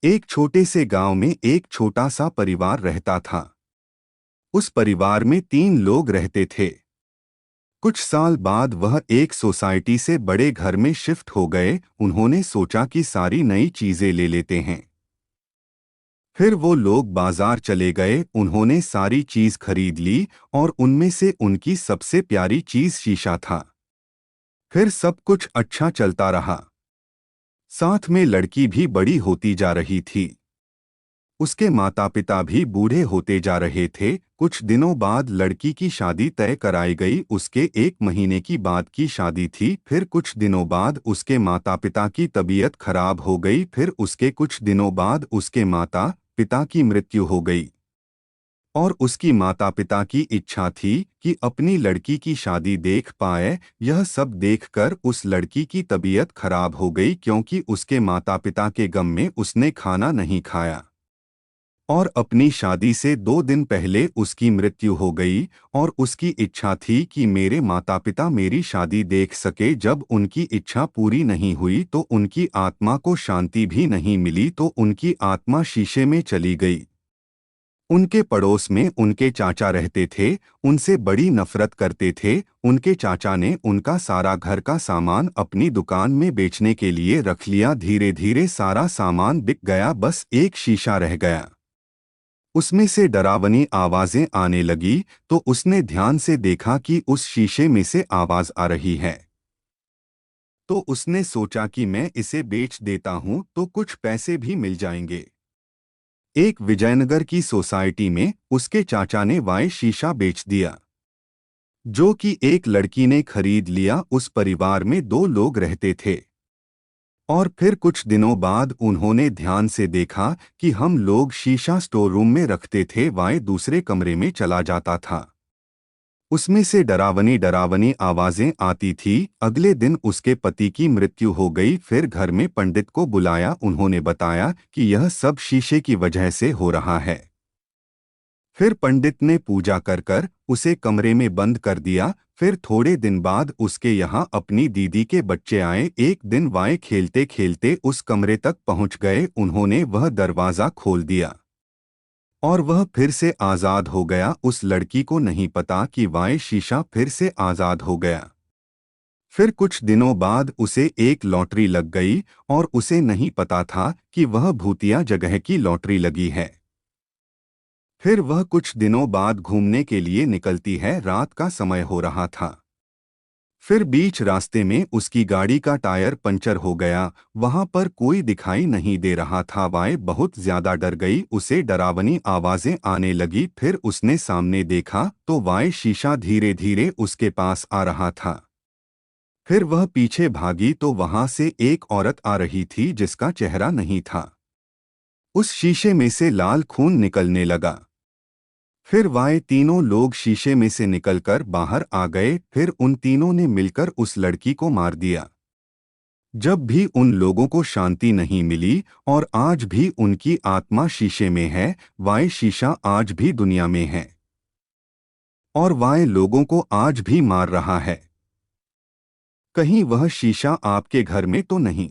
एक छोटे से गांव में एक छोटा सा परिवार रहता था। उस परिवार में 3 लोग रहते थे। कुछ साल बाद वह एक सोसाइटी से बड़े घर में शिफ्ट हो गए। उन्होंने सोचा कि सारी नई चीजें ले लेते हैं। फिर वो लोग बाजार चले गए, उन्होंने सारी चीज खरीद ली और उनमें से उनकी सबसे प्यारी चीज शीशा था। फिर सब कुछ अच्छा चलता रहा। साथ में लड़की भी बड़ी होती जा रही थी। उसके माता पिता भी बूढ़े होते जा रहे थे। कुछ दिनों बाद लड़की की शादी तय कराई गई। उसके 1 महीने की बाद की शादी थी। फिर कुछ दिनों बाद उसके माता पिता की तबीयत खराब हो गई। फिर उसके कुछ दिनों बाद उसके माता पिता की मृत्यु हो गई। और उसकी माता पिता की इच्छा थी कि अपनी लड़की की शादी देख पाए। यह सब देखकर उस लड़की की तबीयत खराब हो गई, क्योंकि उसके माता पिता के गम में उसने खाना नहीं खाया। और अपनी शादी से 2 दिन पहले उसकी मृत्यु हो गई। और उसकी इच्छा थी कि मेरे माता पिता मेरी शादी देख सके। जब उनकी इच्छा पूरी नहीं हुई तो उनकी आत्मा को शांति भी नहीं मिली, तो उनकी आत्मा शीशे में चली गई। उनके पड़ोस में उनके चाचा रहते थे, उनसे बड़ी नफरत करते थे। उनके चाचा ने उनका सारा घर का सामान अपनी दुकान में बेचने के लिए रख लिया। धीरे धीरे सारा सामान बिक गया, बस एक शीशा रह गया। उसमें से डरावनी आवाजें आने लगी, तो उसने ध्यान से देखा कि उस शीशे में से आवाज आ रही है। तो उसने सोचा कि मैं इसे बेच देता हूं तो कुछ पैसे भी मिल जाएंगे। एक विजयनगर की सोसाइटी में उसके चाचा ने वाई शीशा बेच दिया, जो कि एक लड़की ने खरीद लिया। उस परिवार में 2 लोग रहते थे। और फिर कुछ दिनों बाद उन्होंने ध्यान से देखा कि हम लोग शीशा स्टोर रूम में रखते थे, वाई दूसरे कमरे में चला जाता था। उसमें से डरावनी डरावनी आवाजें आती थी। अगले दिन उसके पति की मृत्यु हो गई। फिर घर में पंडित को बुलाया। उन्होंने बताया कि यह सब शीशे की वजह से हो रहा है। फिर पंडित ने पूजा कर कर उसे कमरे में बंद कर दिया। फिर थोड़े दिन बाद उसके यहाँ अपनी दीदी के बच्चे आए। एक दिन वाई खेलते खेलते उस कमरे तक पहुँच गए। उन्होंने वह दरवाज़ा खोल दिया और वह फिर से आज़ाद हो गया। उस लड़की को नहीं पता कि वाई शीशा फिर से आज़ाद हो गया। फिर कुछ दिनों बाद उसे एक लॉटरी लग गई और उसे नहीं पता था कि वह भूतिया जगह की लॉटरी लगी है। फिर वह कुछ दिनों बाद घूमने के लिए निकलती है। रात का समय हो रहा था। फिर बीच रास्ते में उसकी गाड़ी का टायर पंचर हो गया। वहां पर कोई दिखाई नहीं दे रहा था। वाई बहुत ज्यादा डर गई। उसे डरावनी आवाजें आने लगी। फिर उसने सामने देखा तो वाई शीशा धीरे धीरे उसके पास आ रहा था। फिर वह पीछे भागी तो वहां से एक औरत आ रही थी जिसका चेहरा नहीं था। उस शीशे में से लाल खून निकलने लगा। फिर वाई 3 लोग शीशे में से निकलकर बाहर आ गए। फिर उन तीनों ने मिलकर उस लड़की को मार दिया। जब भी उन लोगों को शांति नहीं मिली और आज भी उनकी आत्मा शीशे में है। वाई शीशा आज भी दुनिया में है और वाई लोगों को आज भी मार रहा है। कहीं वह शीशा आपके घर में तो नहीं?